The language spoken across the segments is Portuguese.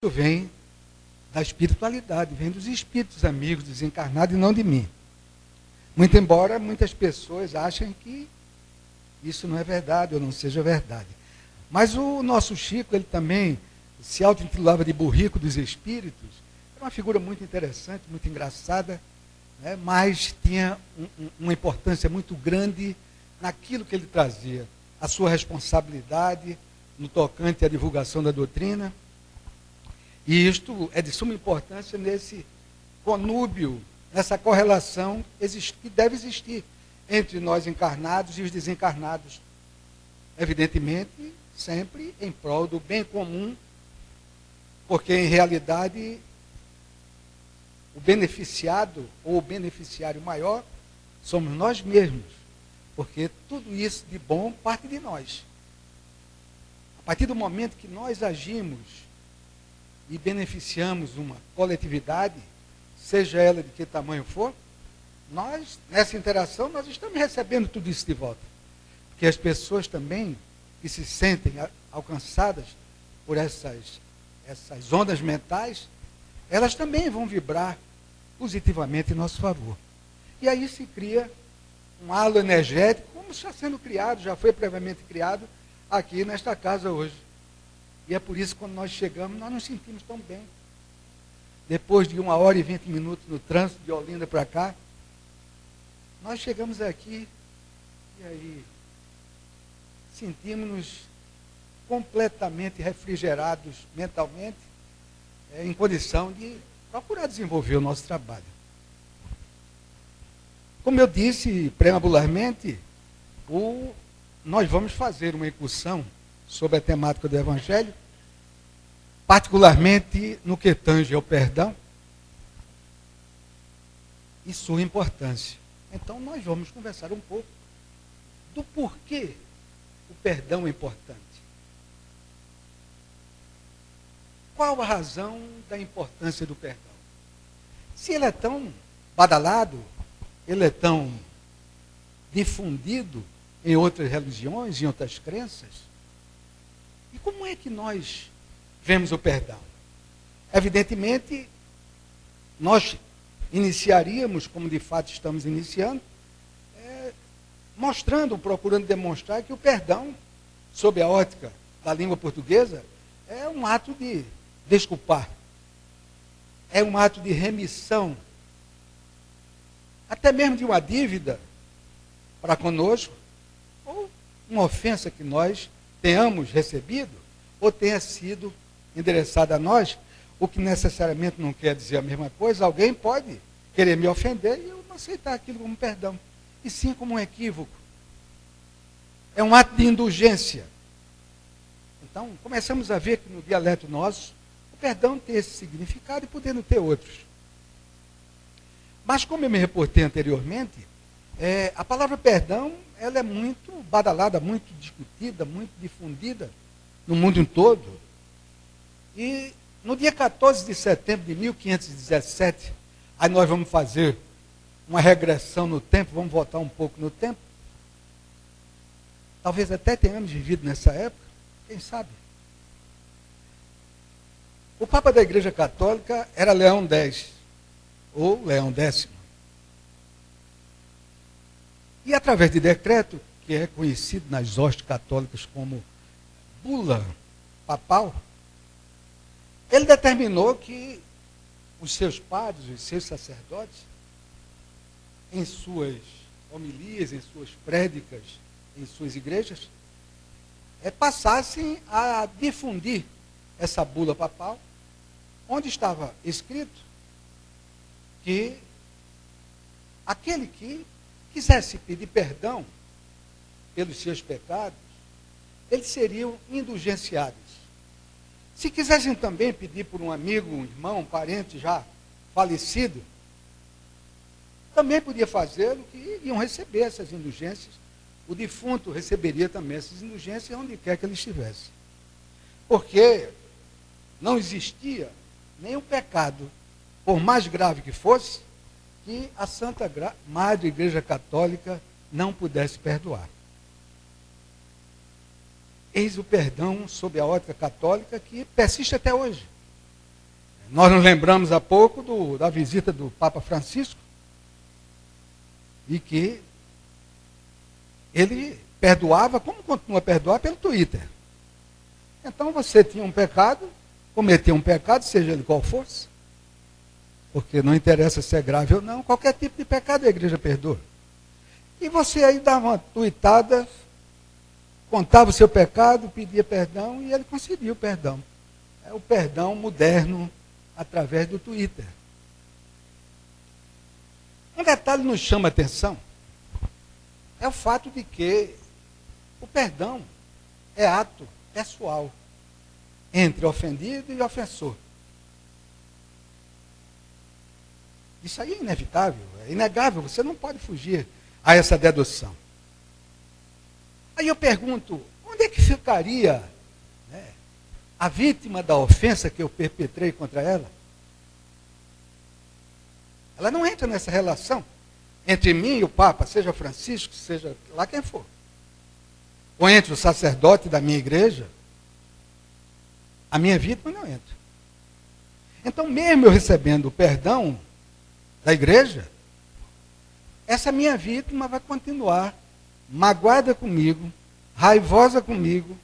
vem da espiritualidade, vem dos espíritos amigos desencarnados e não de mim. Muito embora muitas pessoas achem que isso não é verdade ou não seja verdade. Mas o nosso Chico, ele também se auto-intitulava de burrico dos espíritos. Era uma figura muito interessante, muito engraçada, né? Mas tinha uma importância muito grande naquilo que ele trazia. A sua responsabilidade no tocante à divulgação da doutrina. E isto é de suma importância nesse conúbio, nessa correlação que deve existir entre nós encarnados e os desencarnados. Evidentemente, sempre em prol do bem comum, porque em realidade o beneficiado ou o beneficiário maior somos nós mesmos, porque tudo isso de bom parte de nós. A partir do momento que nós agimos e beneficiamos uma coletividade, seja ela de que tamanho for, nós, nessa interação, nós estamos recebendo tudo isso de volta. Porque as pessoas também que se sentem alcançadas por essas ondas mentais, elas também vão vibrar positivamente em nosso favor. E aí se cria um halo energético, como está sendo criado, já foi previamente criado aqui nesta casa hoje. E é por isso que quando nós chegamos, nós nos sentimos tão bem. Depois de 1h e 20 minutos no trânsito de Olinda para cá, nós chegamos aqui e aí sentimos-nos completamente refrigerados mentalmente, em condição de procurar desenvolver o nosso trabalho. Como eu disse preambularmente, nós vamos fazer uma incursão sobre a temática do Evangelho, particularmente no que tange ao perdão e sua importância. Então nós vamos conversar um pouco do porquê o perdão é importante. Qual a razão da importância do perdão? Se ele é tão badalado, ele é tão difundido em outras religiões, em outras crenças, e como é que nós vemos o perdão? Evidentemente, nós iniciaríamos, como de fato estamos iniciando, procurando demonstrar que o perdão, sob a ótica da língua portuguesa, é um ato de desculpar, é um ato de remissão, até mesmo de uma dívida para conosco, ou uma ofensa que nós tenhamos recebido, ou tenha sido endereçada a nós, o que necessariamente não quer dizer a mesma coisa. Alguém pode querer me ofender e eu não aceitar aquilo como perdão, e sim como um equívoco. É um ato de indulgência. Então, começamos a ver que no dialeto nosso, o perdão tem esse significado e podendo ter outros. Mas como eu me reportei anteriormente, a palavra perdão, ela é muito badalada, muito discutida, muito difundida no mundo todo. E no dia 14 de setembro de 1517, aí nós vamos fazer uma regressão no tempo, vamos voltar um pouco no tempo. Talvez até tenhamos vivido nessa época, quem sabe? O Papa da Igreja Católica era Leão X, ou Leão X. E através de decreto, que é conhecido nas hostes católicas como bula papal, ele determinou que os seus padres, os seus sacerdotes, em suas homilias, em suas prédicas, em suas igrejas, passassem a difundir essa bula papal, onde estava escrito que aquele que quisesse pedir perdão pelos seus pecados, eles seriam indulgenciados. Se quisessem também pedir por um amigo, um irmão, um parente já falecido, também podia fazê-lo, que iam receber essas indulgências. O defunto receberia também essas indulgências onde quer que ele estivesse. Porque não existia nenhum pecado, por mais grave que fosse, que a Santa Madre Igreja Católica não pudesse perdoar. Eis o perdão sob a ótica católica que persiste até hoje. Nós nos lembramos há pouco da visita do Papa Francisco, e que ele perdoava, como continua a perdoar, pelo Twitter. Então você tinha um pecado, cometeu um pecado, seja ele qual fosse, porque não interessa se é grave ou não, qualquer tipo de pecado a igreja perdoa. E você aí dava uma tuitada, contava o seu pecado, pedia perdão, e ele concedeu o perdão. É o perdão moderno através do Twitter. Um detalhe nos chama a atenção, é o fato de que o perdão é ato pessoal entre ofendido e ofensor. Isso aí é inevitável, é inegável, você não pode fugir a essa dedução. Aí eu pergunto, onde é que ficaria, né, a vítima da ofensa que eu perpetrei contra ela? Ela não entra nessa relação entre mim e o Papa, seja Francisco, seja lá quem for. Ou entre o sacerdote da minha igreja, a minha vítima não entra. Então, mesmo eu recebendo o perdão da igreja, essa minha vítima vai continuar magoada comigo, raivosa comigo,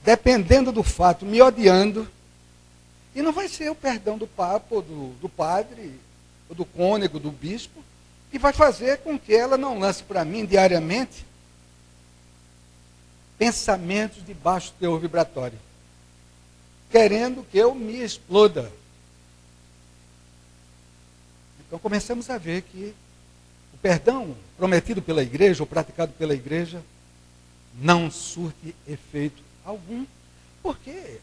dependendo do fato, me odiando, e não vai ser o perdão do Papa, ou do padre, ou do cônego, do bispo, que vai fazer com que ela não lance para mim diariamente pensamentos de baixo teor vibratório, querendo que eu me exploda. Então começamos a ver que o perdão prometido pela igreja, ou praticado pela igreja, não surte efeito algum, porque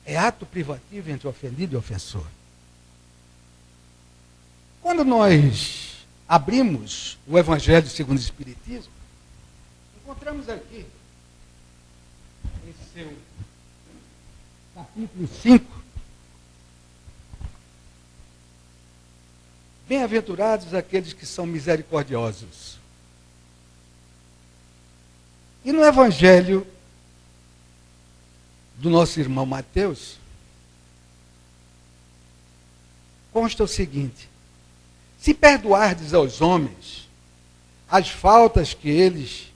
é ato privativo entre ofendido e ofensor. Quando nós abrimos o Evangelho segundo o Espiritismo, encontramos aqui, em seu capítulo 5, bem-aventurados aqueles que são misericordiosos. E no Evangelho do nosso irmão Mateus, consta o seguinte: se perdoardes aos homens as faltas que eles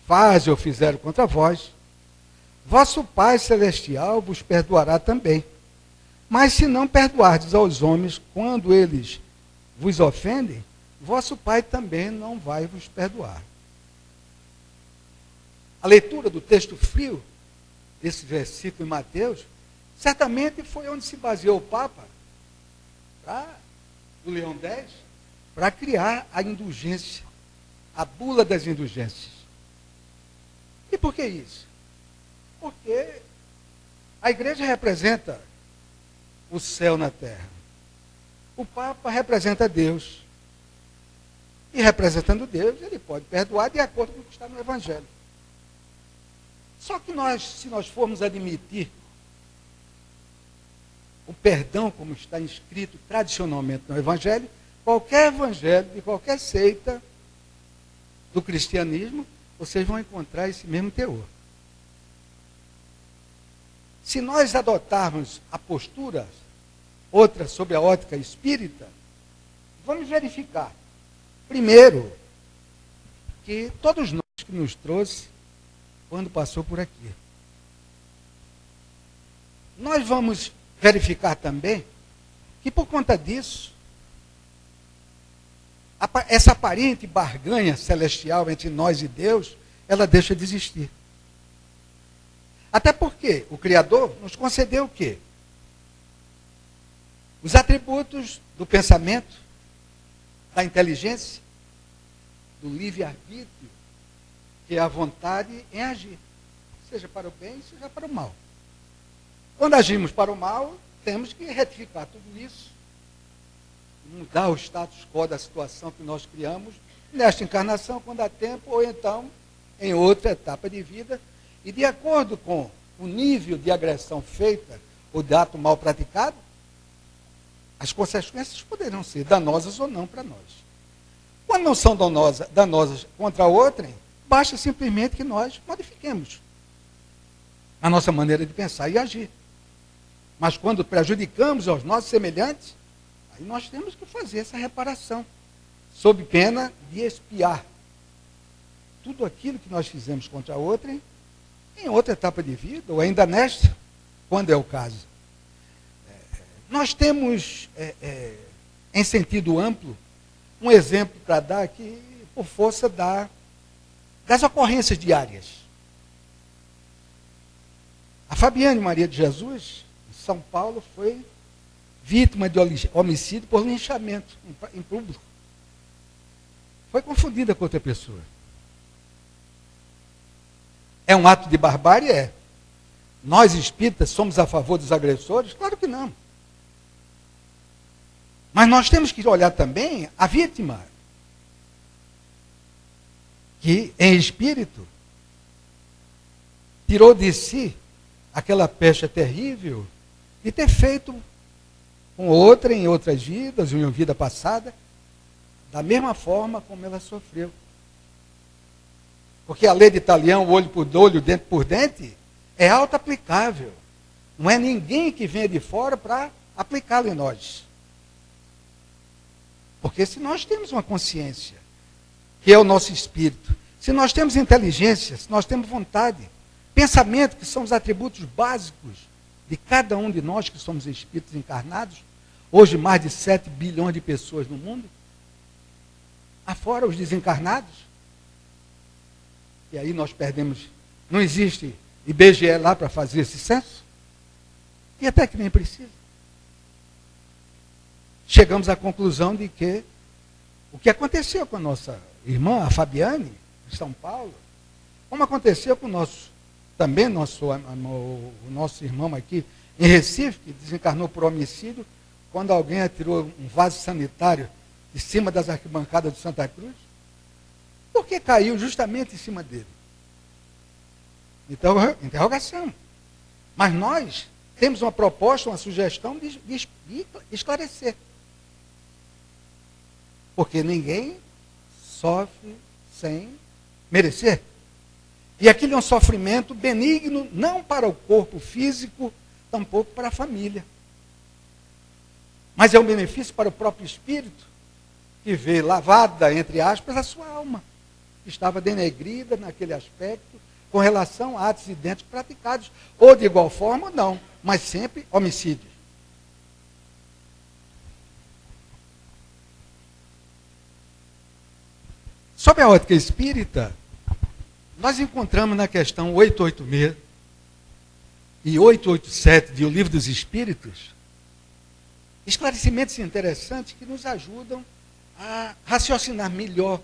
fazem ou fizeram contra vós, vosso Pai Celestial vos perdoará também. Mas se não perdoardes aos homens quando eles vos ofendem, vosso Pai também não vai vos perdoar. A leitura do texto frio, desse versículo em Mateus, certamente foi onde se baseou o Papa, do Leão X, para criar a indulgência, a bula das indulgências. E por que isso? Porque a igreja representa o céu na terra. O Papa representa Deus. E representando Deus, ele pode perdoar de acordo com o que está no Evangelho. Só que se nós formos admitir o perdão como está inscrito tradicionalmente no Evangelho, qualquer evangelho de qualquer seita do cristianismo, vocês vão encontrar esse mesmo teor. Se nós adotarmos a postura, outra sobre a ótica espírita, vamos verificar, primeiro, que todos nós que nos trouxe quando passou por aqui. Nós vamos verificar também que por conta disso, essa aparente barganha celestial entre nós e Deus, ela deixa de existir. Até porque o Criador nos concedeu o quê? Os atributos do pensamento, da inteligência, do livre-arbítrio, que é a vontade em agir, seja para o bem, seja para o mal. Quando agimos para o mal, temos que retificar tudo isso, mudar o status quo da situação que nós criamos nesta encarnação, quando há tempo, ou então em outra etapa de vida, e de acordo com o nível de agressão feita ou de ato mal praticado, as consequências poderão ser danosas ou não para nós. Quando não são danosas contra outrem, basta simplesmente que nós modifiquemos a nossa maneira de pensar e agir. Mas quando prejudicamos aos nossos semelhantes, aí nós temos que fazer essa reparação, sob pena de expiar tudo aquilo que nós fizemos contra outrem em outra etapa de vida, ou ainda nesta, quando é o caso. Nós temos, em sentido amplo, um exemplo para dar aqui, por força das ocorrências diárias. A Fabiane Maria de Jesus, em São Paulo, foi vítima de homicídio por linchamento em público. Foi confundida com outra pessoa. É um ato de barbárie? É. Nós espíritas somos a favor dos agressores? Claro que não. Mas nós temos que olhar também a vítima, que em espírito tirou de si aquela pecha terrível de ter feito com outra em outras vidas, ou em uma vida passada, da mesma forma como ela sofreu. Porque a lei de Talião, olho por olho, dente por dente, é auto-aplicável. Não é ninguém que venha de fora para aplicá-la em nós. Porque se nós temos uma consciência, que é o nosso espírito, se nós temos inteligência, se nós temos vontade, pensamento, que são os atributos básicos de cada um de nós que somos espíritos encarnados, hoje mais de 7 bilhões de pessoas no mundo, afora os desencarnados, e aí nós perdemos, não existe IBGE lá para fazer esse censo, e até que nem precisa. Chegamos à conclusão de que o que aconteceu com a nossa irmã, a Fabiane, em São Paulo, como aconteceu com o nosso irmão aqui em Recife, que desencarnou por homicídio, quando alguém atirou um vaso sanitário de cima das arquibancadas de Santa Cruz, porque caiu justamente em cima dele. Então, interrogação. Mas nós temos uma proposta, uma sugestão de esclarecer. Porque ninguém sofre sem merecer. E aquilo é um sofrimento benigno, não para o corpo físico, tampouco para a família. Mas é um benefício para o próprio espírito, que vê lavada, entre aspas, a sua alma, que estava denegrida naquele aspecto, com relação a atos idênticos praticados, ou de igual forma, não, mas sempre homicídios. Sob a ótica espírita, nós encontramos na questão 886 e 887 de O Livro dos Espíritos esclarecimentos interessantes que nos ajudam a raciocinar melhor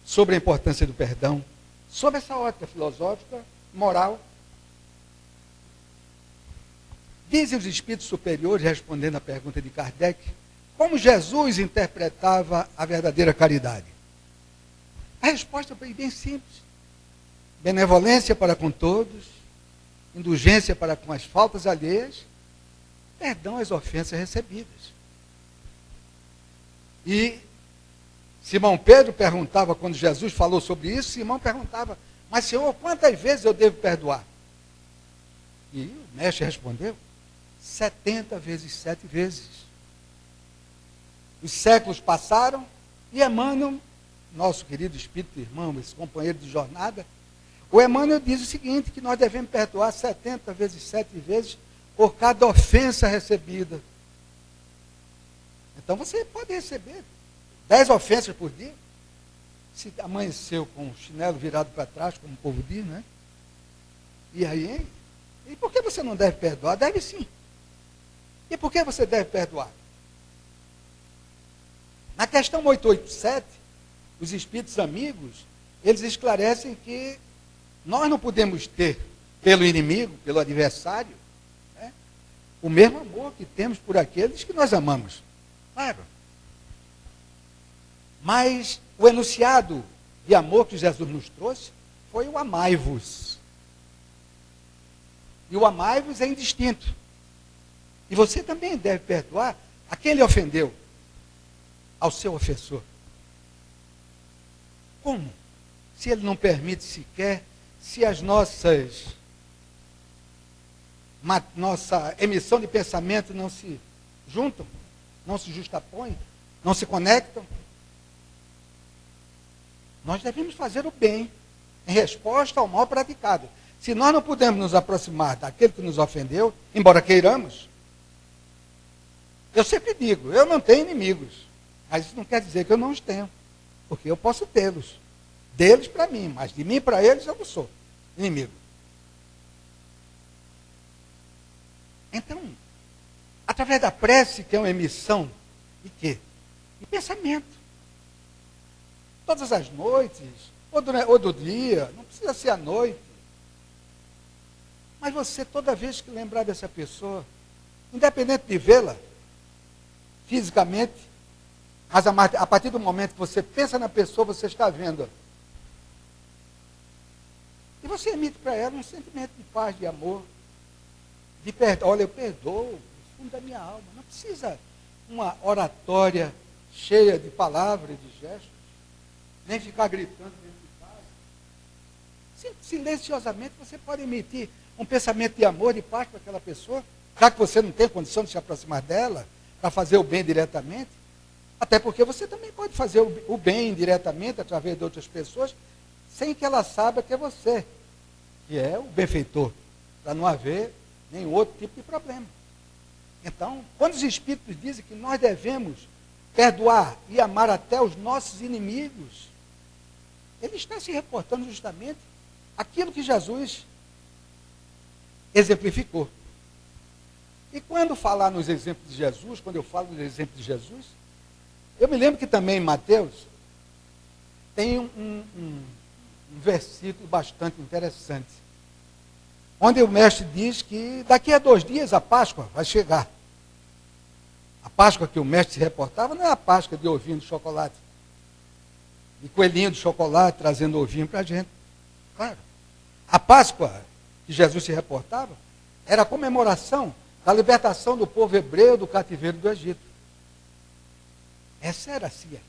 sobre a importância do perdão, sobre essa ótica filosófica, moral. Dizem os espíritos superiores, respondendo à pergunta de Kardec, como Jesus interpretava a verdadeira caridade. A resposta foi bem simples. Benevolência para com todos, indulgência para com as faltas alheias, perdão às ofensas recebidas. E Simão Pedro perguntava, quando Jesus falou sobre isso, Simão perguntava, mas Senhor, quantas vezes eu devo perdoar? E o mestre respondeu, 70 vezes 7 vezes. Os séculos passaram e Emmanuel, nosso querido espírito irmão, esse companheiro de jornada, o Emmanuel diz o seguinte, que nós devemos perdoar 70 vezes 7 vezes por cada ofensa recebida. Então você pode receber 10 ofensas por dia, se amanheceu com o chinelo virado para trás, como o povo diz, né? E aí, hein? E por que você não deve perdoar? Deve sim. E por que você deve perdoar? Na questão 887, os espíritos amigos, eles esclarecem que nós não podemos ter, pelo inimigo, pelo adversário, né, o mesmo amor que temos por aqueles que nós amamos. Claro. Mas o enunciado de amor que Jesus nos trouxe foi o amai-vos. E o amai-vos é indistinto. E você também deve perdoar a quem lhe ofendeu, ao seu ofensor. Como? Se ele não permite sequer, se as nossas nossa emissão de pensamento não se juntam, não se justapõem, não se conectam. Nós devemos fazer o bem em resposta ao mal praticado. Se nós não pudermos nos aproximar daquele que nos ofendeu, embora queiramos, eu sempre digo, eu não tenho inimigos, mas isso não quer dizer que eu não os tenho, porque eu posso tê-los, deles para mim, mas de mim para eles eu não sou inimigo. Então, através da prece, que é uma emissão de quê? De pensamento. Todas as noites, ou do dia, não precisa ser à noite. Mas você, toda vez que lembrar dessa pessoa, independente de vê-la fisicamente, mas a partir do momento que você pensa na pessoa, você está vendo. E você emite para ela um sentimento de paz, de amor, de perdão. Olha, eu perdoo no fundo da minha alma. Não precisa uma oratória cheia de palavras e de gestos, nem ficar gritando dentro de casa. Silenciosamente você pode emitir um pensamento de amor, de paz para aquela pessoa, já que você não tem condição de se aproximar dela, para fazer o bem diretamente. Até porque você também pode fazer o bem indiretamente, através de outras pessoas, sem que ela saiba que é você, que é o benfeitor, para não haver nenhum outro tipo de problema. Então, quando os Espíritos dizem que nós devemos perdoar e amar até os nossos inimigos, ele está se reportando justamente aquilo que Jesus exemplificou. E quando falar nos exemplos de Jesus, quando eu falo nos exemplos de Jesus, eu me lembro que também em Mateus tem um versículo bastante interessante, onde o mestre diz que daqui a 2 dias a Páscoa vai chegar. A Páscoa que o mestre se reportava não é a Páscoa de ovinho de chocolate, de coelhinho de chocolate trazendo ovinho para a gente. Claro. A Páscoa que Jesus se reportava era a comemoração da libertação do povo hebreu do cativeiro do Egito. Essa era a Cia.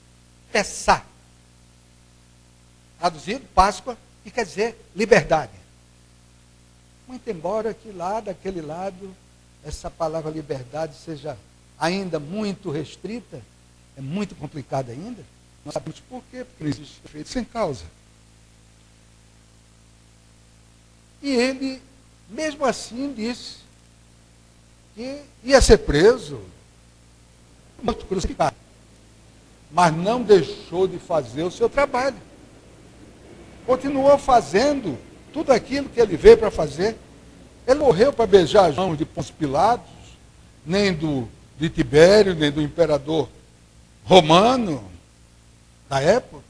Pessá. Traduzido, Páscoa, que quer dizer liberdade. Muito embora que lá, daquele lado, essa palavra liberdade seja ainda muito restrita, é muito complicada ainda. Nós sabemos por quê, porque não existe efeito sem causa. E ele, mesmo assim, disse que ia ser preso, morto, crucificado. Mas não deixou de fazer o seu trabalho. Continuou fazendo tudo aquilo que ele veio para fazer. Ele morreu para beijar as mãos de Pôncio Pilatos, nem de Tibério, nem do imperador romano da época.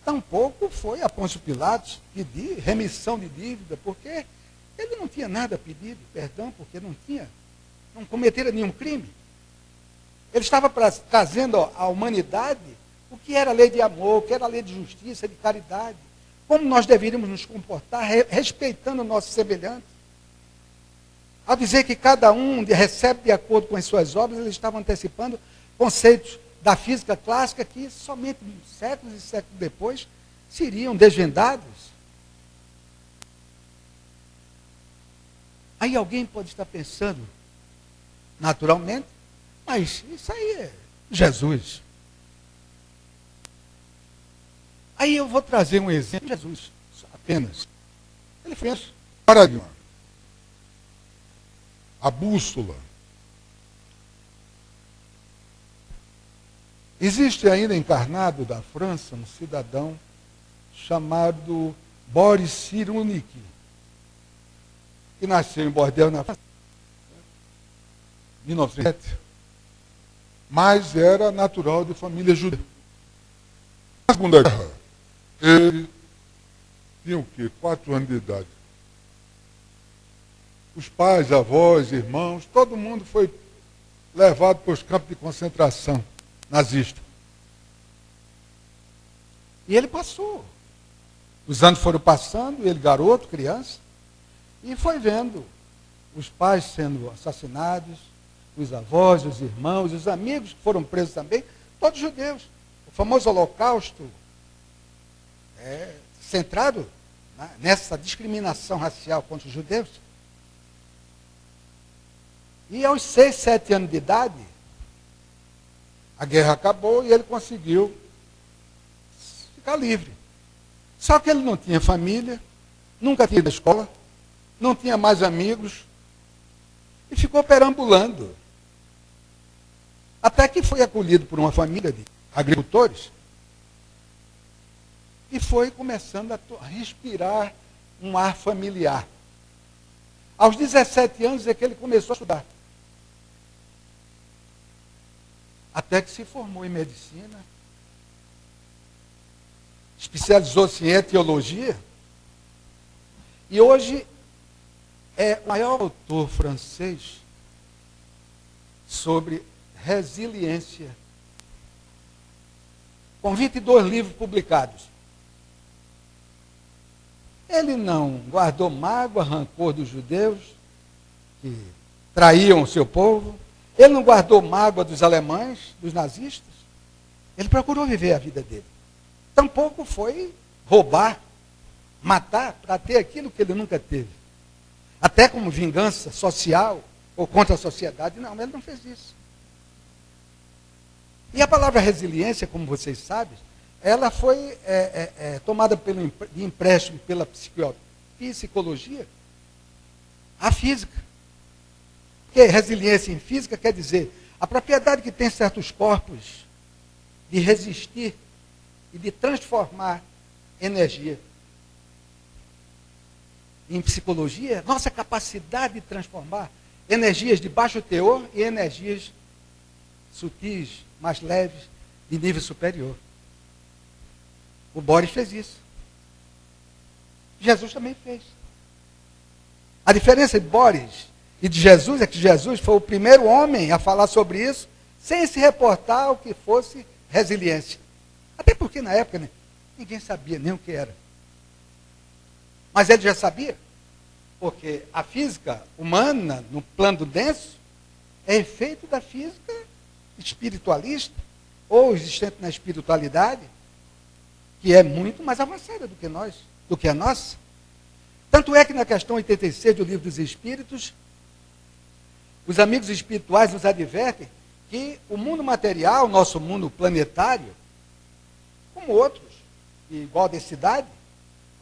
Tampouco foi a Pôncio Pilatos pedir remissão de dívida, porque ele não tinha nada pedido, perdão, porque não cometera nenhum crime. Ele estava trazendo à humanidade o que era a lei de amor, o que era a lei de justiça, de caridade. Como nós deveríamos nos comportar, respeitando o nosso semelhante. Ao dizer que cada um recebe de acordo com as suas obras, ele estava antecipando conceitos da física clássica que somente séculos e séculos depois seriam desvendados. Aí alguém pode estar pensando, naturalmente, mas isso aí é Jesus. Aí eu vou trazer um exemplo de Jesus, apenas. Ele fez paradigma, a bússola. Existe ainda encarnado da França um cidadão chamado Boris Cyrulnik, que nasceu em Bordeaux, na França, em 1907, mas era natural de família judaica. Na Segunda Guerra, ele tinha o quê? 4 anos de idade. Os pais, avós, irmãos, todo mundo foi levado para os campos de concentração nazista. E ele passou. Os anos foram passando, ele garoto, criança, e foi vendo os pais sendo assassinados, os avós, os irmãos, os amigos que foram presos também, todos judeus. O famoso Holocausto centrado nessa discriminação racial contra os judeus. E aos 6, 7 anos de idade, a guerra acabou e ele conseguiu ficar livre. Só que ele não tinha família, nunca tinha ido à escola, não tinha mais amigos, e ficou perambulando. Até que foi acolhido por uma família de agricultores, e foi começando a respirar um ar familiar. Aos 17 anos é que ele começou a estudar. Até que se formou em medicina, especializou-se em etiologia, e hoje é o maior autor francês sobre resiliência, com 22 livros publicados. Ele não guardou mágoa, rancor dos judeus, que traíam o seu povo. Ele não guardou mágoa dos alemães, dos nazistas. Ele procurou viver a vida dele. Tampouco foi roubar, matar, para ter aquilo que ele nunca teve. Até como vingança social ou contra a sociedade. Não, ele não fez isso. E a palavra resiliência, como vocês sabem, ela foi tomada de empréstimo pela psicologia à física. Porque resiliência em física quer dizer a propriedade que tem certos corpos de resistir e de transformar energia. Em psicologia, nossa capacidade de transformar energias de baixo teor em energias sutis, mais leves, de nível superior. O Boris fez isso. Jesus também fez. A diferença de Boris e de Jesus é que Jesus foi o primeiro homem a falar sobre isso, sem se reportar ao que fosse resiliência. Até porque na época ninguém sabia nem o que era. Mas ele já sabia, porque a física humana, no plano denso, é efeito da física espiritualista, ou existente na espiritualidade, que é muito mais avançada do que a nossa. Tanto é que na questão 86 do Livro dos Espíritos, os amigos espirituais nos advertem que o mundo material, nosso mundo planetário, como outros, de igual densidade,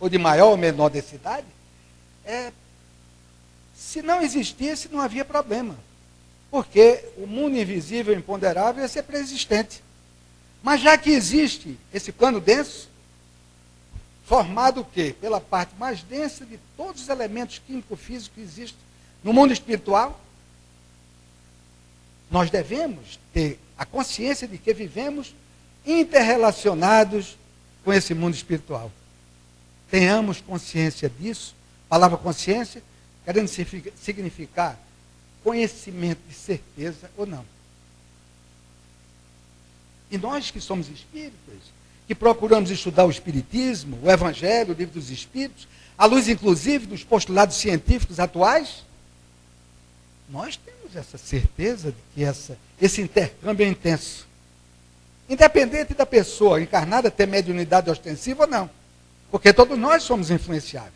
ou de maior ou menor densidade, se não existisse, não havia problema. Porque o mundo invisível e imponderável ia ser preexistente. Mas já que existe esse plano denso, formado o quê? Pela parte mais densa de todos os elementos químico-físicos que existem no mundo espiritual, nós devemos ter a consciência de que vivemos interrelacionados com esse mundo espiritual. Tenhamos consciência disso. A palavra consciência querendo significar conhecimento de certeza ou não. E nós que somos espíritas, que procuramos estudar o Espiritismo, o Evangelho, o Livro dos Espíritos, à luz inclusive dos postulados científicos atuais, nós temos essa certeza de que esse intercâmbio é intenso. Independente da pessoa encarnada ter mediunidade ostensiva ou não. Porque todos nós somos influenciáveis.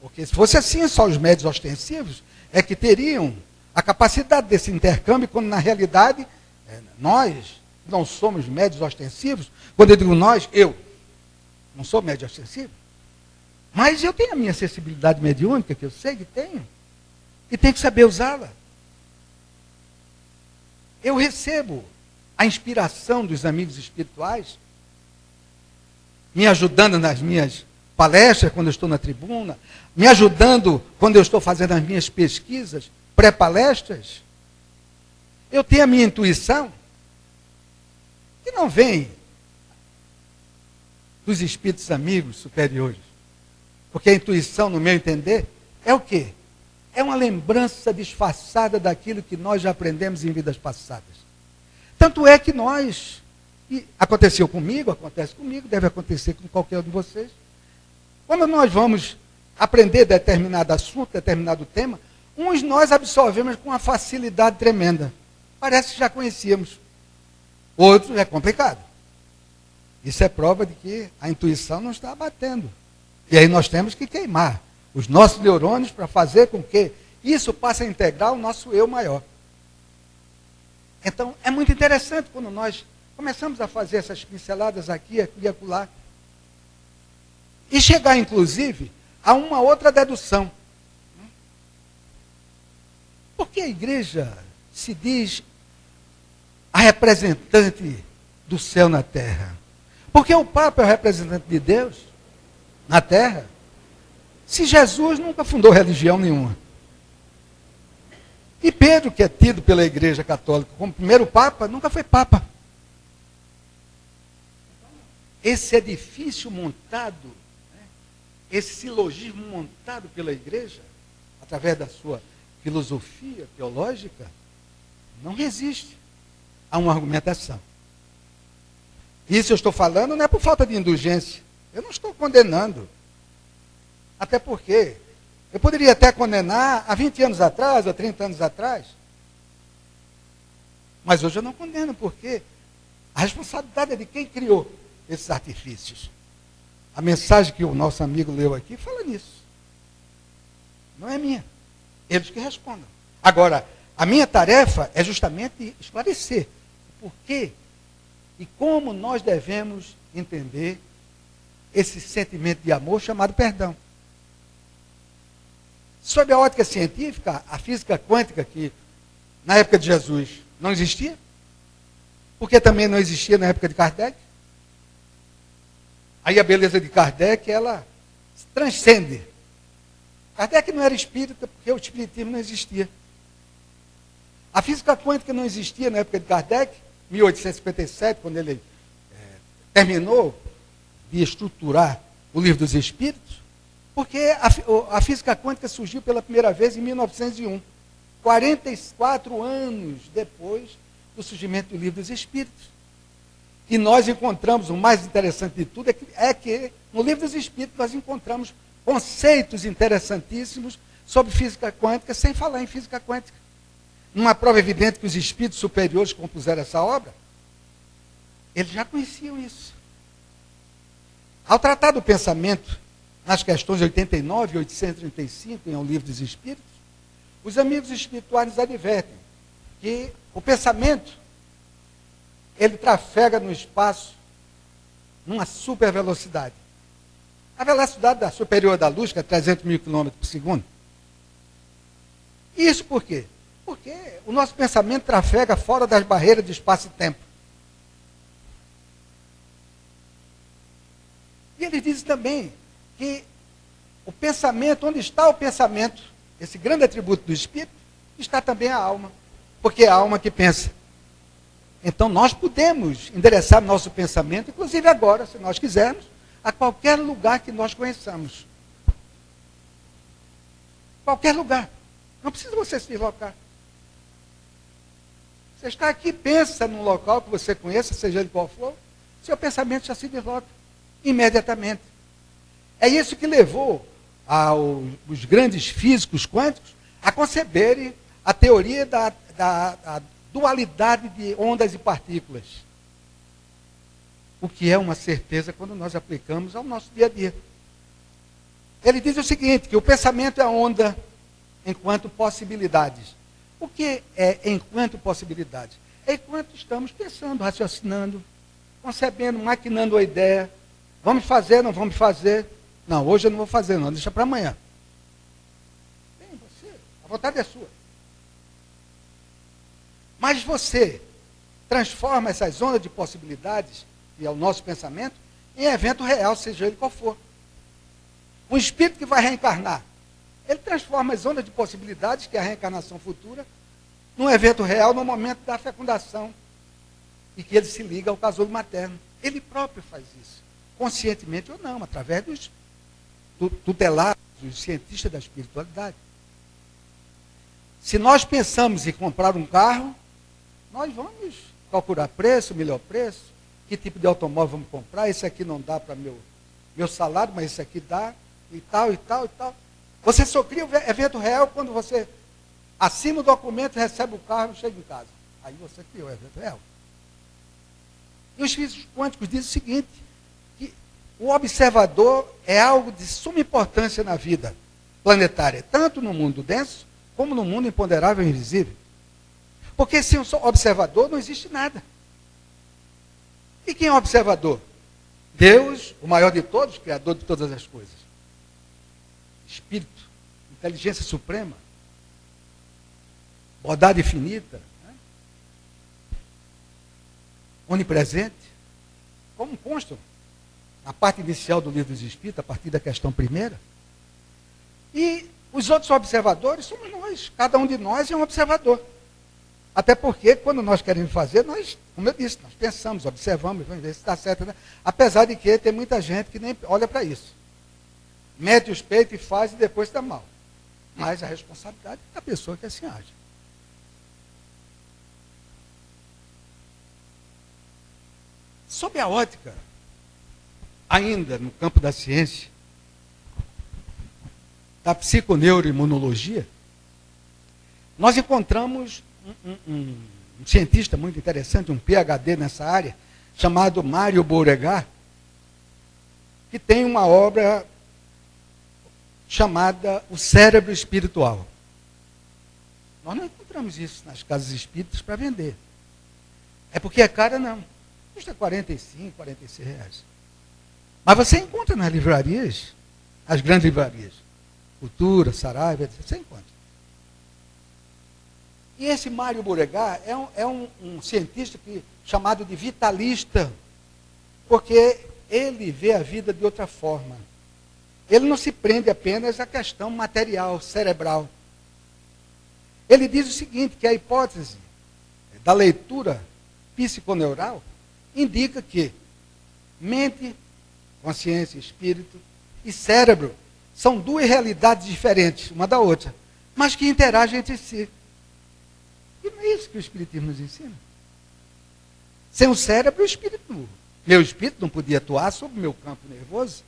Porque se fosse assim, só os médios ostensivos é que teriam a capacidade desse intercâmbio, quando na realidade nós não somos médios ostensivos. Quando eu digo nós, eu não sou médio ostensivo. Mas eu tenho a minha sensibilidade mediúnica, que eu sei que tenho, e tenho que saber usá-la. Eu recebo a inspiração dos amigos espirituais, me ajudando nas minhas palestras, quando eu estou na tribuna, me ajudando quando eu estou fazendo as minhas pesquisas, pré-palestras. Eu tenho a minha intuição, que não vem dos espíritos amigos superiores. Porque a intuição, no meu entender, é o quê? É uma lembrança disfarçada daquilo que nós já aprendemos em vidas passadas. Tanto é que nós, e aconteceu comigo, acontece comigo, deve acontecer com qualquer um de vocês, quando nós vamos aprender determinado assunto, determinado tema, uns nós absorvemos com uma facilidade tremenda. Parece que já conhecíamos. Outros é complicado. Isso é prova de que a intuição não está batendo. E aí nós temos que queimar os nossos neurônios para fazer com que Isso passa a integrar o nosso eu maior. Então, é muito interessante quando nós começamos a fazer essas pinceladas aqui e acolá. E chegar, inclusive, a uma outra dedução. Por que a igreja se diz a representante do céu na terra? Porque o Papa é o representante de Deus na terra? Se Jesus nunca fundou religião nenhuma. E Pedro, que é tido pela Igreja Católica como primeiro Papa, nunca foi Papa. Esse edifício montado, esse silogismo montado pela Igreja, através da sua filosofia teológica, não resiste a uma argumentação. Isso eu estou falando não é por falta de indulgência. Eu não estou condenando. Até porque eu poderia até condenar há 20 anos atrás, ou 30 anos atrás. Mas hoje eu não condeno, porque a responsabilidade é de quem criou esses artifícios. A mensagem que o nosso amigo leu aqui fala nisso. Não é minha. Eles que respondam. Agora, a minha tarefa é justamente esclarecer o porquê e como nós devemos entender esse sentimento de amor chamado perdão. Sob a ótica científica, a física quântica, que na época de Jesus não existia, porque também não existia na época de Kardec. Aí a beleza de Kardec, ela transcende. Kardec não era espírita, porque o espiritismo não existia. A física quântica não existia na época de Kardec, 1857, quando ele terminou de estruturar o Livro dos Espíritos, porque a física quântica surgiu pela primeira vez em 1901, 44 anos depois do surgimento do Livro dos Espíritos. E nós encontramos, o mais interessante de tudo, é que no Livro dos Espíritos nós encontramos conceitos interessantíssimos sobre física quântica, sem falar em física quântica. Uma prova evidente que os espíritos superiores que compuseram essa obra, eles já conheciam isso. Ao tratar do pensamento, nas questões 89 e 835, em O Livro dos Espíritos, os amigos espirituais nos advertem que o pensamento, ele trafega no espaço numa super velocidade. A velocidade superior da luz, que é 300 mil quilômetros por segundo. Isso por quê? Porque o nosso pensamento trafega fora das barreiras de espaço e tempo. E ele diz também que o pensamento, onde está o pensamento, esse grande atributo do espírito, está também a alma. Porque é a alma que pensa. Então nós podemos endereçar nosso pensamento, inclusive agora, se nós quisermos, a qualquer lugar que nós conheçamos. Qualquer lugar. Não precisa você se deslocar. Você está aqui, pensa num local que você conheça, seja ele qual for, seu pensamento já se desloca imediatamente. É isso que levou os grandes físicos quânticos a conceberem a teoria da dualidade de ondas e partículas. O que é uma certeza quando nós aplicamos ao nosso dia a dia. Ele diz o seguinte, que o pensamento é a onda enquanto possibilidades. O que é enquanto possibilidades? É enquanto estamos pensando, raciocinando, concebendo, maquinando a ideia. Vamos fazer, não vamos fazer? Não, hoje eu não vou fazer, não, deixa para amanhã. Bem, você, a vontade é sua. Mas você transforma essas ondas de possibilidades, que é o nosso pensamento, em evento real, seja ele qual for. Um espírito que vai reencarnar, ele transforma as ondas de possibilidades, que é a reencarnação futura, num evento real no momento da fecundação, e que ele se liga ao casulo materno. Ele próprio faz isso, conscientemente ou não, através dos tutelados, dos cientistas da espiritualidade. Se nós pensamos em comprar um carro, nós vamos calcular preço, melhor preço, que tipo de automóvel vamos comprar, esse aqui não dá para meu salário, mas esse aqui dá, e tal, e tal, e tal. Você só cria o evento real quando você assina o documento, recebe o carro e chega em casa. Aí você criou o evento real. E os físicos quânticos dizem o seguinte, que o observador é algo de suma importância na vida planetária, tanto no mundo denso, como no mundo imponderável e invisível. Porque sem o observador não existe nada. E quem é o observador? Deus, o maior de todos, criador de todas as coisas. Espírito, inteligência suprema, bondade infinita, né? Onipresente, como consta na parte inicial do livro dos Espíritos, a partir da questão primeira. E os outros observadores somos nós, cada um de nós é um observador. Até porque, quando nós queremos fazer, nós, como eu disse, nós pensamos, observamos, vamos ver se está certo, né? Apesar de que tem muita gente que nem olha para isso. Mete os peitos e faz e depois está mal. Mas a responsabilidade é da pessoa que assim age. Sob a ótica, ainda no campo da ciência, da psiconeuroimunologia, nós encontramos um cientista muito interessante, um PhD nessa área, chamado Mário Beauregard, que tem uma obra chamada O Cérebro Espiritual. Nós não encontramos isso nas casas espíritas para vender. É porque é cara, não. Custa 45, 46 reais. Mas você encontra nas livrarias, as grandes livrarias, Cultura, Saraiva, etc. Você encontra. E esse Mário Beauregard é um cientista chamado de vitalista, porque ele vê a vida de outra forma. Ele não se prende apenas à questão material, cerebral. Ele diz o seguinte, que a hipótese da leitura psiconeural indica que mente, consciência, espírito e cérebro são duas realidades diferentes, uma da outra, mas que interagem entre si. E não é isso que o Espiritismo nos ensina. Sem o cérebro, o espírito, meu espírito não podia atuar sobre o meu campo nervoso.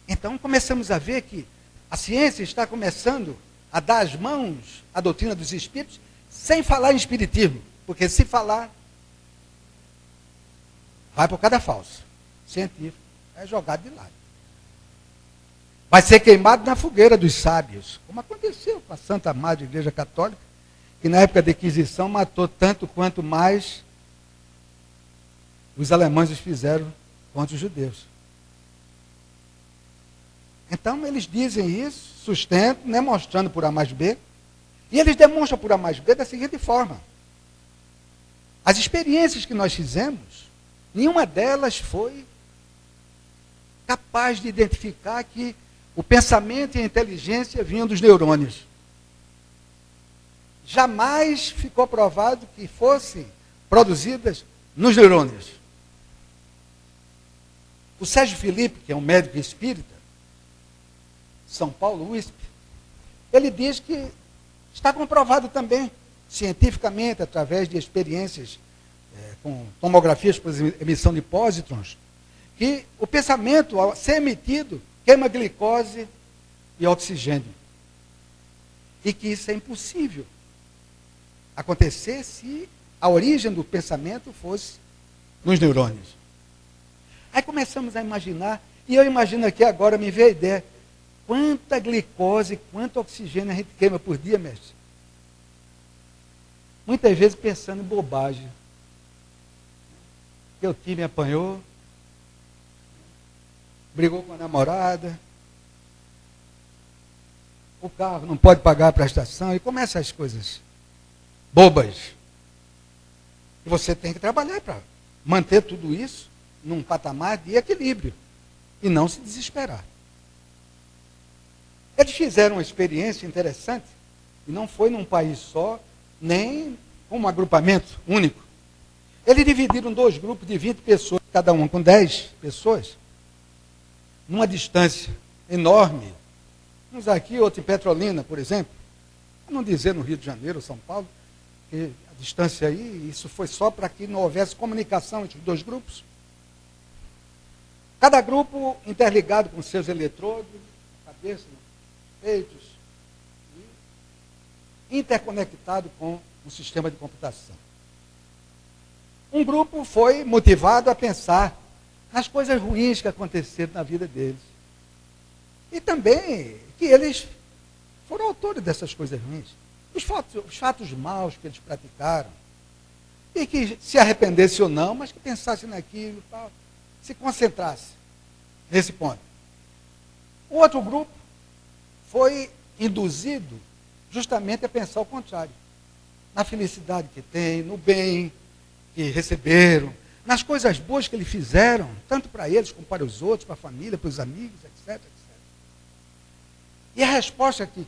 Então começamos a ver que a ciência está começando a dar as mãos à doutrina dos espíritos, sem falar em espiritismo. Porque se falar, vai por cada falso. Científico é jogado de lado. Vai ser queimado na fogueira dos sábios, como aconteceu com a Santa Madre Igreja Católica, que na época da Inquisição matou tanto quanto mais os alemães os fizeram contra os judeus. Então eles dizem isso, sustentam, demonstrando por A mais B, e eles demonstram por A mais B da seguinte forma. As experiências que nós fizemos, nenhuma delas foi capaz de identificar que o pensamento e a inteligência vinham dos neurônios. Jamais ficou provado que fossem produzidas nos neurônios. O Sérgio Felipe, que é um médico espírita, São Paulo, USP, ele diz que está comprovado também, cientificamente, através de experiências com tomografias por emissão de pósitrons, que o pensamento, ao ser emitido, queima glicose e oxigênio. E que isso é impossível acontecer se a origem do pensamento fosse nos neurônios. Aí começamos a imaginar, e eu imagino aqui agora, me veio a ideia, quanta glicose, quanto oxigênio a gente queima por dia, mestre? Muitas vezes pensando em bobagem. Que o time apanhou, brigou com a namorada, o carro não pode pagar a prestação, e começa as coisas bobas. E você tem que trabalhar para manter tudo isso num patamar de equilíbrio e não se desesperar. Eles fizeram uma experiência interessante, e não foi num país só, nem um agrupamento único. Eles dividiram 2 grupos de 20 pessoas, cada um com 10 pessoas, numa distância enorme. Uns aqui, outro em Petrolina, por exemplo. Para não dizer no Rio de Janeiro ou São Paulo, que a distância aí, isso foi só para que não houvesse comunicação entre os 2 grupos. Cada grupo interligado com seus eletrodos, na cabeça, nos peitos, e interconectado com um sistema de computação. Um grupo foi motivado a pensar nas coisas ruins que aconteceram na vida deles. E também que eles foram autores dessas coisas ruins. Os fatos maus que eles praticaram. E que se arrependesse ou não, mas que pensasse naquilo, tal, se concentrasse nesse ponto. O outro grupo foi induzido justamente a pensar o contrário. Na felicidade que tem, no bem que receberam, nas coisas boas que eles fizeram, tanto para eles como para os outros, para a família, para os amigos, etc, etc. E a resposta é que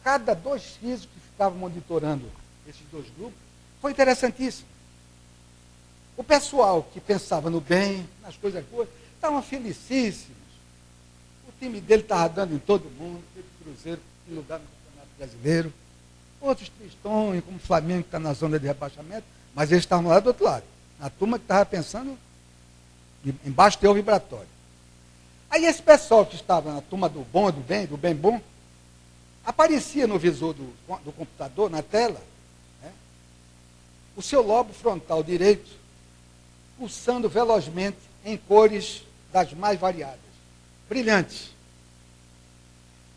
cada 2 físicos que ficavam monitorando esses 2 grupos foi interessantíssimo. O pessoal que pensava no bem, nas coisas boas, estavam felicíssimos. O time dele estava dando em todo mundo, teve Cruzeiro em lugar no Campeonato Brasileiro. Outros tristões, como o Flamengo, que está na zona de rebaixamento, mas eles estavam lá do outro lado. A turma que estava pensando embaixo teu vibratório. Aí esse pessoal que estava na turma do bom, do bem bom, aparecia no visor do computador, na tela, né, o seu lobo frontal direito pulsando velozmente em cores das mais variadas, brilhantes.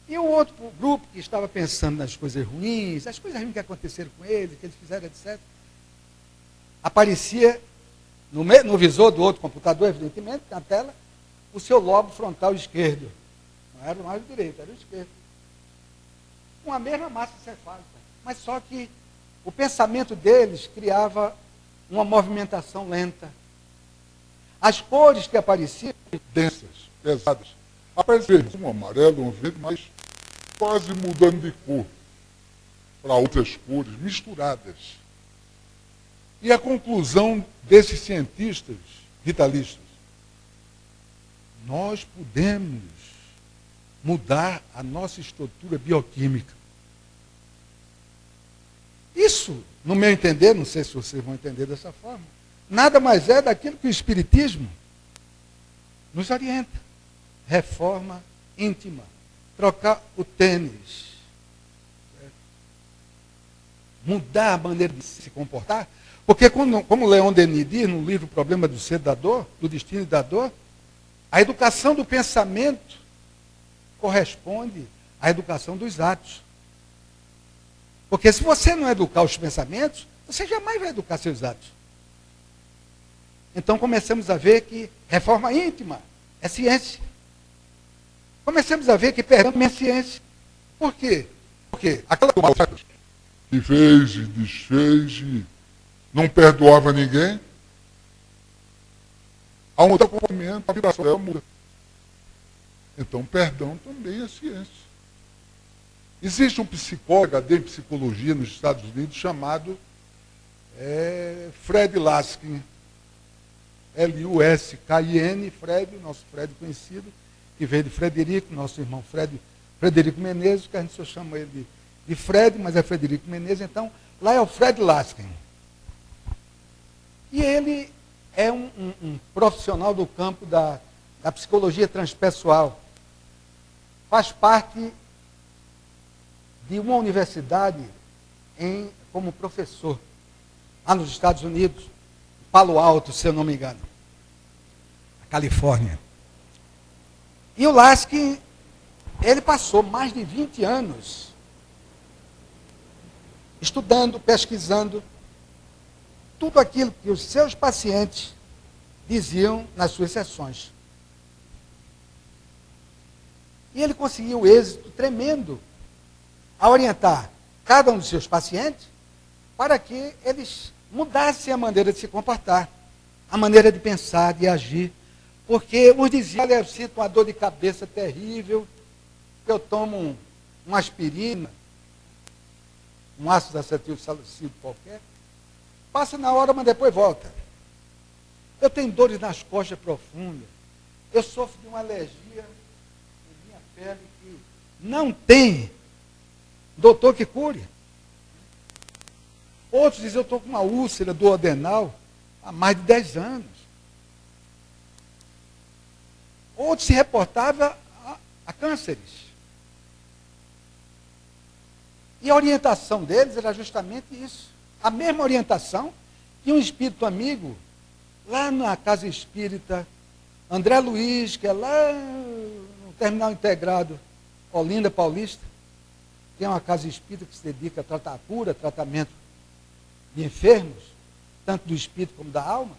E o outro grupo que estava pensando nas coisas ruins, as coisas ruins que aconteceram com eles, que eles fizeram, etc., aparecia no visor do outro computador, evidentemente, na tela, o seu lobo frontal esquerdo. Não era o mais direito, era o esquerdo. Com a mesma massa cefálica. Mas só que o pensamento deles criava uma movimentação lenta. As cores que apareciam, densas, pesadas, apareciam um amarelo, um verde, mas quase mudando de cor para outras cores, misturadas. E a conclusão desses cientistas vitalistas: nós podemos mudar a nossa estrutura bioquímica. Isso, no meu entender, não sei se vocês vão entender dessa forma, nada mais é daquilo que o Espiritismo nos orienta. Reforma íntima. Trocar o tênis. Mudar a maneira de se comportar. Porque, como Leon Denis diz no livro Problema do Ser e da Dor, do Destino e da Dor, a educação do pensamento corresponde à educação dos atos. Porque se você não educar os pensamentos, você jamais vai educar seus atos. Então começamos a ver que reforma íntima é ciência. Começamos a ver que perdão é ciência. Por quê? Porque aquela que fez e desfez e não perdoava ninguém, há um outro comportamento, a vibração dela muda. Então, perdão também é ciência. Existe um psicólogo, HD em psicologia nos Estados Unidos, chamado Fred Laskin, Luskin, Fred, nosso Fred conhecido, que veio de Frederico, nosso irmão Frederico Menezes, que a gente só chama ele de Fred, mas é Frederico Menezes, então, lá é o Fred Laskin. E ele é um profissional do campo da psicologia transpessoal. Faz parte de uma universidade como professor, lá nos Estados Unidos, Palo Alto, se eu não me engano, na Califórnia. E o Laskin, ele passou mais de 20 anos estudando, pesquisando tudo aquilo que os seus pacientes diziam nas suas sessões. E ele conseguiu êxito tremendo a orientar cada um dos seus pacientes para que eles mudassem a maneira de se comportar, a maneira de pensar, de agir. Porque uns diziam: olha, eu sinto uma dor de cabeça terrível, eu tomo uma aspirina, um ácido acetil salicílico qualquer, passa na hora, mas depois volta. Eu tenho dores nas costas profundas, eu sofro de uma alergia em minha pele que não tem doutor que cure. Outros dizem: eu estou com uma úlcera do adenal há mais de 10 anos. Outros se reportavam a cânceres. E a orientação deles era justamente isso. A mesma orientação que um espírito amigo, lá na Casa Espírita André Luiz, que é lá no Terminal Integrado Olinda Paulista, tem uma casa espírita que se dedica a tratar a cura, tratamento de enfermos, tanto do espírito como da alma.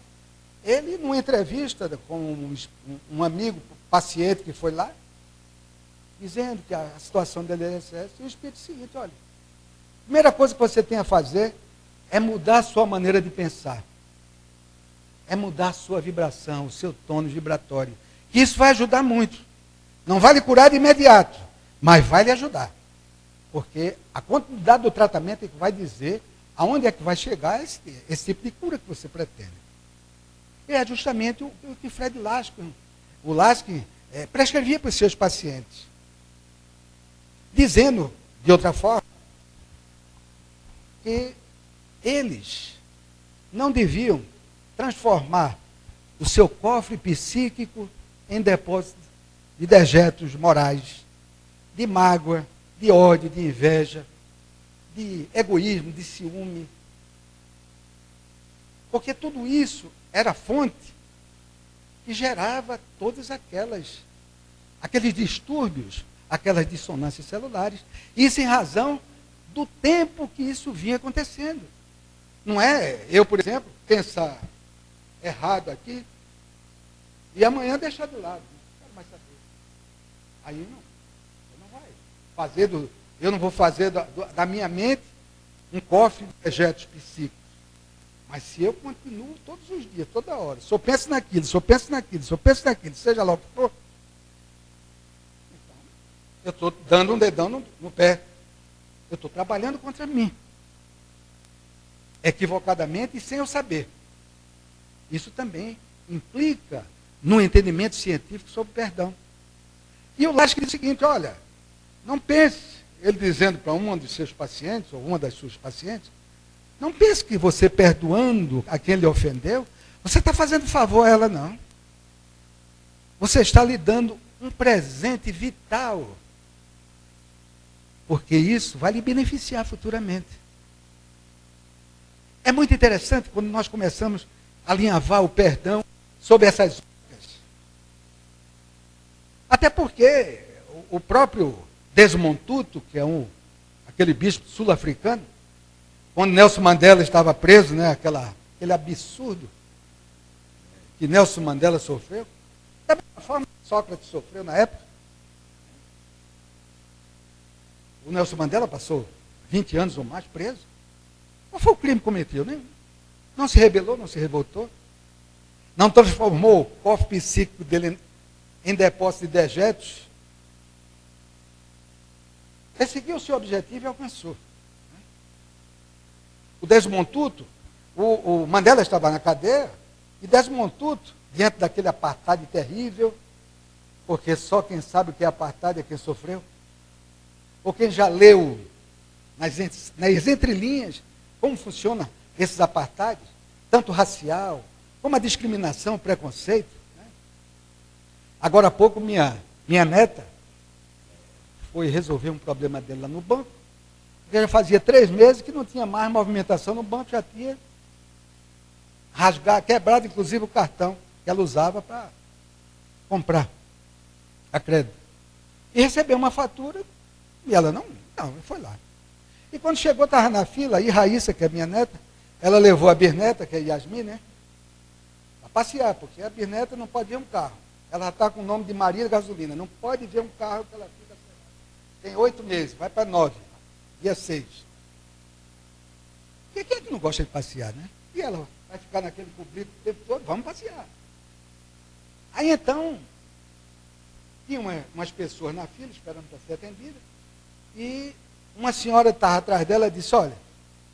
Ele, numa entrevista com um amigo paciente que foi lá, dizendo que a situação dele é essa, e o espírito disse o seguinte: olha, a primeira coisa que você tem a fazer é mudar a sua maneira de pensar. É mudar a sua vibração, o seu tônus vibratório. Isso vai ajudar muito. Não vai lhe curar de imediato, mas vai lhe ajudar. Porque a quantidade do tratamento é que vai dizer aonde é que vai chegar esse tipo de cura que você pretende. E é justamente o que Fred Laskin, prescrevia para os seus pacientes. Dizendo, de outra forma, que eles não deviam transformar o seu cofre psíquico em depósito de dejetos morais, de mágoa, de ódio, de inveja, de egoísmo, de ciúme. Porque tudo isso era fonte que gerava todos aqueles distúrbios, aquelas dissonâncias celulares. Isso em razão do tempo que isso vinha acontecendo. Não é eu, por exemplo, pensar errado aqui e amanhã deixar de lado. Não quero mais saber. Aí não vai fazer eu não vou fazer da minha mente um cofre de dejetos psíquicos. Mas se eu continuo todos os dias, toda hora, se eu penso naquilo, seja lá o que for, então, eu estou dando um dedão no pé. Eu estou trabalhando contra mim. Equivocadamente e sem eu saber. Isso também implica no entendimento científico sobre perdão. E o Laskin diz o seguinte: olha, não pense, ele dizendo para um dos seus pacientes, ou uma das suas pacientes, não pense que você perdoando a quem lhe ofendeu, você está fazendo favor a ela, não. Você está lhe dando um presente vital. Porque isso vai lhe beneficiar futuramente. É muito interessante quando nós começamos a alinhavar o perdão sobre essas óticas. Até porque o próprio Desmond Tutu, que é aquele bispo sul-africano, quando Nelson Mandela estava preso, né, aquele absurdo que Nelson Mandela sofreu, da mesma forma que Sócrates sofreu na época. O Nelson Mandela passou 20 anos ou mais preso. Qual foi o crime que cometeu? Nenhum. Não se rebelou, não se revoltou. Não transformou o cofre psíquico dele em depósito de dejetos. Perseguiu o seu objetivo e alcançou. O Desmond Tutu, o Mandela estava na cadeia, e Desmond Tutu, diante daquele apartheid terrível, porque só quem sabe o que é apartheid é quem sofreu, ou quem já leu nas entrelinhas como funcionam esses apartheids, tanto racial, como a discriminação, o preconceito. Né? Agora há pouco minha neta foi resolver um problema dele lá no banco, porque já fazia 3 meses que não tinha mais movimentação no banco, já tinha quebrado inclusive o cartão que ela usava para comprar a crédito. E recebeu uma fatura, e ela não foi lá. E quando chegou, estava na fila, aí Raíssa, que é minha neta, ela levou a bisneta, que é Yasmin, né? Para passear, porque a bisneta não pode ver um carro. Ela está com o nome de Maria Gasolina, não pode ver um carro que ela fica. Tem 8 meses, vai para 9, dia 6. Porque quem é que não gosta de passear, né? E ela vai ficar naquele público o tempo todo, vamos passear. Aí então, tinha umas pessoas na fila, esperando para ser atendida, e uma senhora estava atrás dela e disse: olha,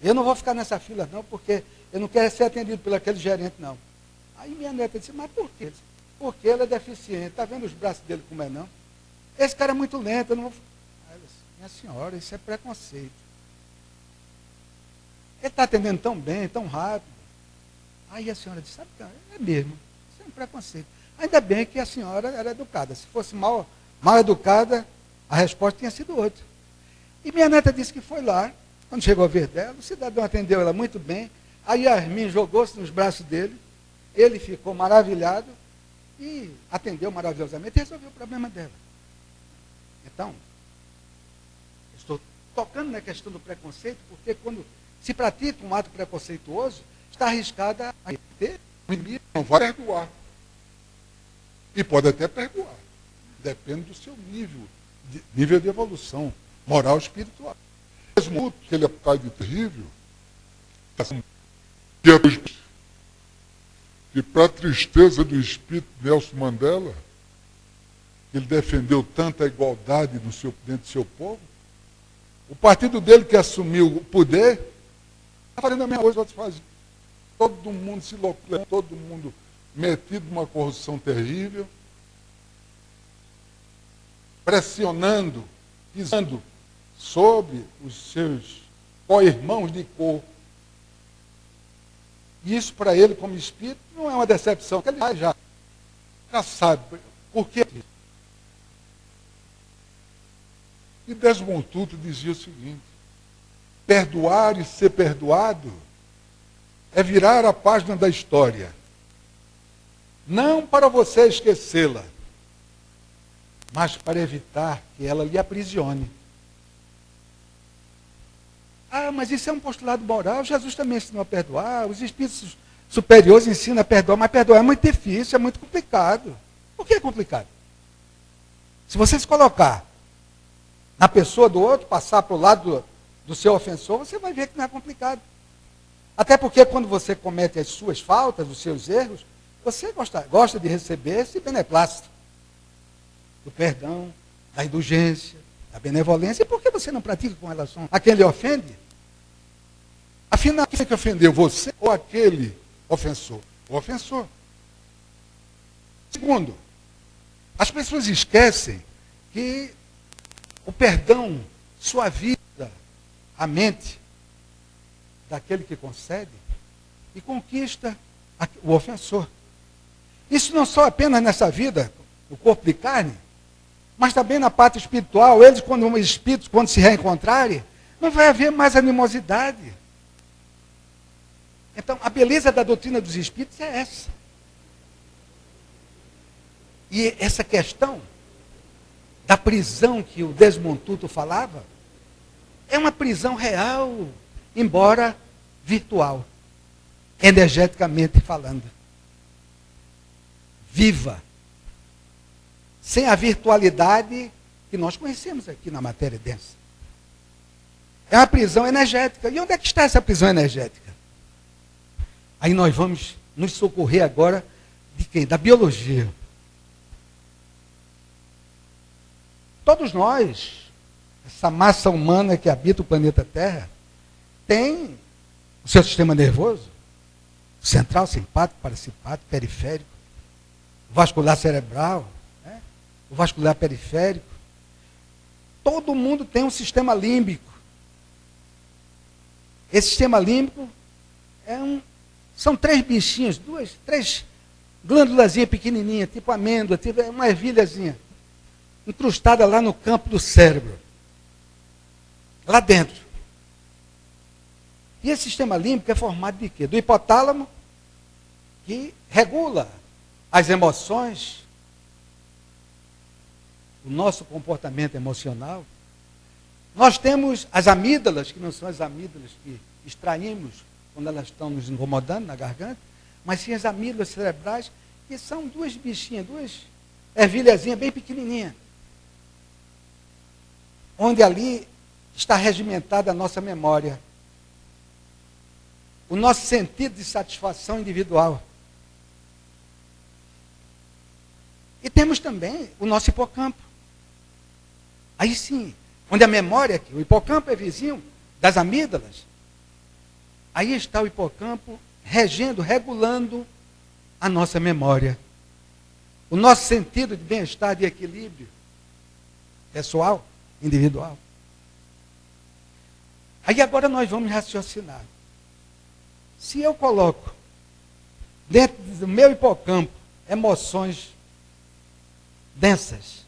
eu não vou ficar nessa fila não, porque eu não quero ser atendido por aquele gerente não. Aí minha neta disse: mas por quê? Porque ele é deficiente, está vendo os braços dele como é não? Esse cara é muito lento, eu não vou... Aí ela disse: minha senhora, isso é preconceito. Ele está atendendo tão bem, tão rápido. Aí a senhora disse: sabe, cara, é mesmo, isso é um preconceito. Ainda bem que a senhora era educada. Se fosse mal educada, a resposta tinha sido outra. E minha neta disse que foi lá, quando chegou a ver dela, o cidadão atendeu ela muito bem, a Yasmin jogou-se nos braços dele, ele ficou maravilhado e atendeu maravilhosamente e resolveu o problema dela. Então, estou tocando na questão do preconceito, porque quando se pratica um ato preconceituoso, está arriscada a ter O inimigo não vai perdoar. E pode até perdoar. Depende do seu nível de evolução moral e espiritual. Mesmo que ele é de terrível, que para a tristeza do espírito de Nelson Mandela, ele defendeu tanta igualdade dentro do seu povo, o partido dele que assumiu o poder, está fazendo a mesma coisa que outros fazem. Todo mundo se loucando, todo mundo metido numa corrupção terrível, pressionando, pisando sobre os seus co-irmãos de cor. E isso para ele, como espírito, não é uma decepção, porque ele já sabe por quê. E Desmond Tutu dizia o seguinte: perdoar e ser perdoado é virar a página da história. Não para você esquecê-la, mas para evitar que ela lhe aprisione. Ah, mas isso é um postulado moral. Jesus também ensinou a perdoar. Os espíritos superiores ensinam a perdoar, mas perdoar é muito difícil, é muito complicado. Por que é complicado? Se você se colocar na pessoa do outro, passar para o lado do seu ofensor, você vai ver que não é complicado. Até porque quando você comete as suas faltas, os seus erros, você gosta de receber esse beneplácito do perdão, da indulgência, da benevolência. E por que você não pratica com relação a quem lhe ofende? Afinal, quem é que ofendeu, você ou aquele ofensor? O ofensor. Segundo, as pessoas esquecem que o perdão suaviza a mente daquele que concede e conquista o ofensor. Isso não só apenas nessa vida, no corpo de carne, mas também na parte espiritual. Eles, quando os espíritos, quando se reencontrarem, não vai haver mais animosidade. Então, a beleza da doutrina dos espíritos é essa. E essa questão da prisão que o Desmond Tutu falava, é uma prisão real, embora virtual, energeticamente falando. Viva. Sem a virtualidade que nós conhecemos aqui na matéria densa. É uma prisão energética. E onde é que está essa prisão energética? Aí nós vamos nos socorrer agora de quem? Da biologia. Todos nós, essa massa humana que habita o planeta Terra, tem o seu sistema nervoso, central, simpático, parasimpático, periférico, vascular cerebral, né? O vascular periférico. Todo mundo tem um sistema límbico. Esse sistema límbico são três bichinhos, três glândulazinhas pequenininhas, tipo amêndoa, tipo uma ervilhazinha, incrustada lá no campo do cérebro, lá dentro. E esse sistema límbico é formado de quê? Do hipotálamo, que regula as emoções, o nosso comportamento emocional. Nós temos as amígdalas, que não são as amígdalas que extraímos quando elas estão nos incomodando na garganta, mas sim as amígdalas cerebrais, que são duas bichinhas, duas ervilhazinhas bem pequenininhas, onde ali está regimentada a nossa memória, o nosso sentido de satisfação individual. E temos também o nosso hipocampo. Aí sim, onde a memória, o hipocampo é vizinho das amígdalas, aí está o hipocampo regendo, regulando a nossa memória. O nosso sentido de bem-estar, de equilíbrio pessoal, individual. Aí agora nós vamos raciocinar. Se eu coloco dentro do meu hipocampo emoções densas,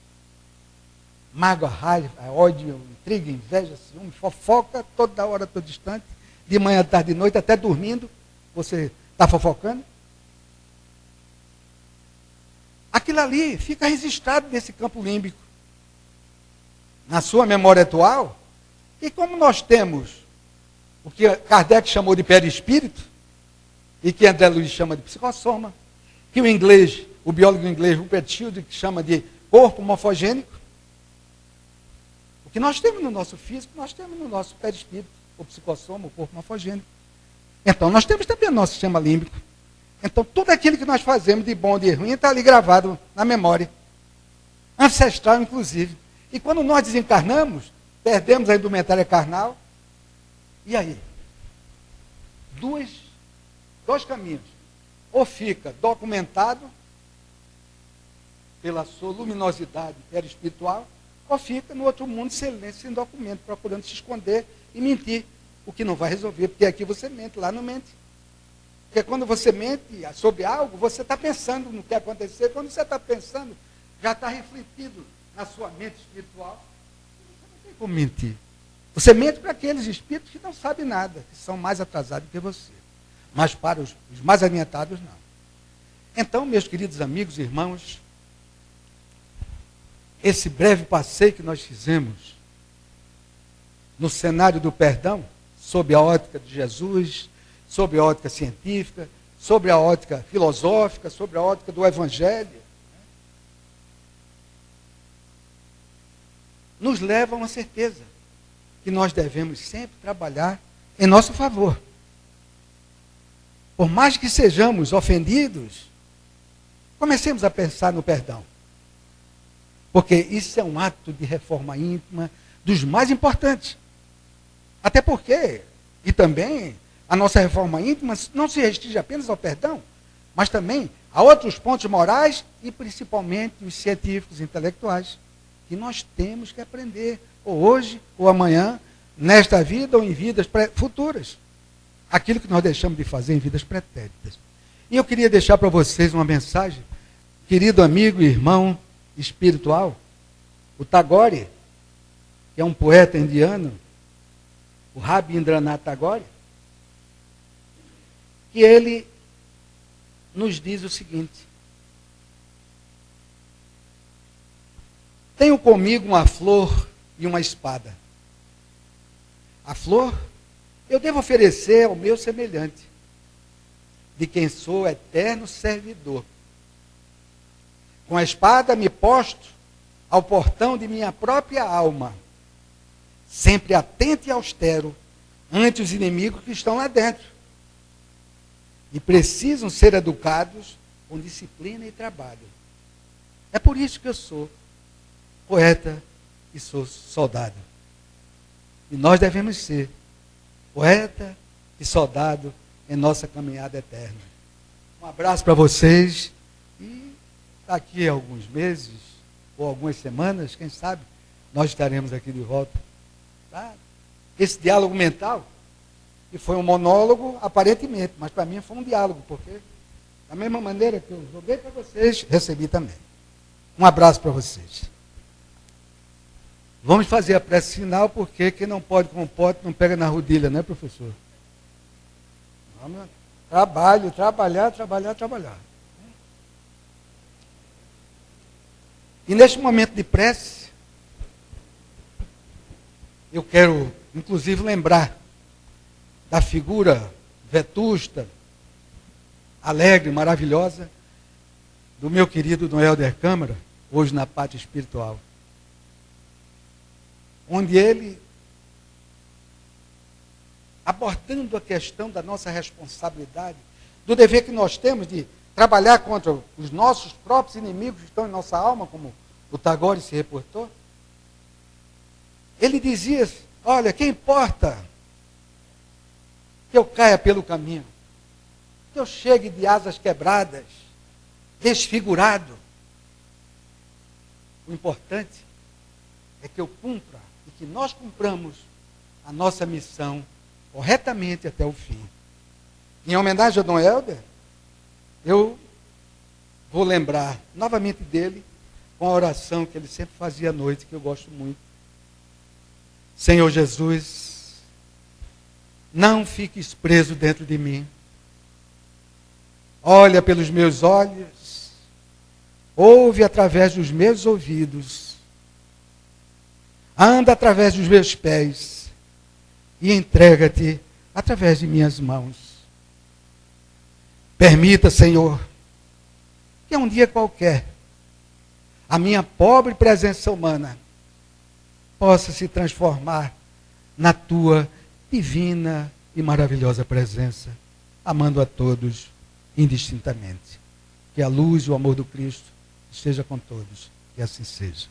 mágoa, raiva, ódio, intriga, inveja, ciúme, fofoca, toda hora, todo instante, de manhã, tarde e noite, até dormindo, você está fofocando. Aquilo ali fica registrado nesse campo límbico. Na sua memória atual, E como nós temos o que Kardec chamou de perispírito, e que André Luiz chama de psicossoma, que o biólogo inglês Rupert Sheldrake chama de corpo morfogênico, o que nós temos no nosso físico, nós temos no nosso perispírito, o psicossoma, o corpo morfogênico. Então, nós temos também o nosso sistema límbico. Então, tudo aquilo que nós fazemos de bom e de ruim está ali gravado na memória, ancestral inclusive. E quando nós desencarnamos, perdemos a indumentária carnal, e aí? Dois caminhos. Ou fica documentado pela sua luminosidade perispiritual, ou fica no outro mundo silêncio, sem documento, procurando se esconder e mentir, o que não vai resolver, porque aqui você mente, lá não mente. Porque quando você mente sobre algo, você está pensando no que acontecer, quando você está pensando, já está refletido na sua mente espiritual. Você não tem como mentir. Você mente para aqueles espíritos que não sabem nada, que são mais atrasados que você. Mas para os mais adiantados, não. Então, meus queridos amigos e irmãos, esse breve passeio que nós fizemos no cenário do perdão, sob a ótica de Jesus, sob a ótica científica, sob a ótica filosófica, sob a ótica do Evangelho, nos leva a uma certeza que nós devemos sempre trabalhar em nosso favor. Por mais que sejamos ofendidos, comecemos a pensar no perdão. Porque isso é um ato de reforma íntima dos mais importantes. Até porque, e também, a nossa reforma íntima não se restringe apenas ao perdão, mas também a outros pontos morais e principalmente os científicos, intelectuais, que nós temos que aprender, ou hoje, ou amanhã, nesta vida ou em vidas futuras. Aquilo que nós deixamos de fazer em vidas pretéritas. E eu queria deixar para vocês uma mensagem, querido amigo e irmão espiritual, o Tagore, que é um poeta indiano, o Rabindranath Tagore, que ele nos diz o seguinte: tenho comigo uma flor e uma espada. A flor eu devo oferecer ao meu semelhante, de quem sou eterno servidor. Com a espada me posto ao portão de minha própria alma, sempre atento e austero ante os inimigos que estão lá dentro. E precisam ser educados com disciplina e trabalho. É por isso que eu sou poeta e sou soldado. E nós devemos ser poeta e soldado em nossa caminhada eterna. Um abraço para vocês e daqui a alguns meses ou algumas semanas, quem sabe, nós estaremos aqui de volta. Tá? Esse diálogo mental, que foi um monólogo aparentemente, mas para mim foi um diálogo, porque da mesma maneira que eu joguei para vocês, recebi também. Um abraço para vocês. Vamos fazer a prece final, porque quem não pode com o pote não pega na rodilha, né, professor? Vamos, trabalhar. E neste momento de prece, eu quero, inclusive, lembrar da figura vetusta, alegre, maravilhosa, do meu querido Dom Helder Câmara, hoje na Pátria Espiritual. Onde ele, abordando a questão da nossa responsabilidade, do dever que nós temos de trabalhar contra os nossos próprios inimigos que estão em nossa alma, como o Tagore se reportou, ele dizia: olha, que importa que eu caia pelo caminho, que eu chegue de asas quebradas, desfigurado. O importante é que eu cumpra e que nós cumpramos a nossa missão corretamente até o fim. Em homenagem a Dom Helder, eu vou lembrar novamente dele com a oração que ele sempre fazia à noite, que eu gosto muito. Senhor Jesus, não fiques preso dentro de mim. Olha pelos meus olhos, ouve através dos meus ouvidos, anda através dos meus pés e entrega-te através de minhas mãos. Permita, Senhor, que um dia qualquer a minha pobre presença humana possa se transformar na tua divina e maravilhosa presença, amando a todos indistintamente. Que a luz e o amor do Cristo esteja com todos, que assim seja.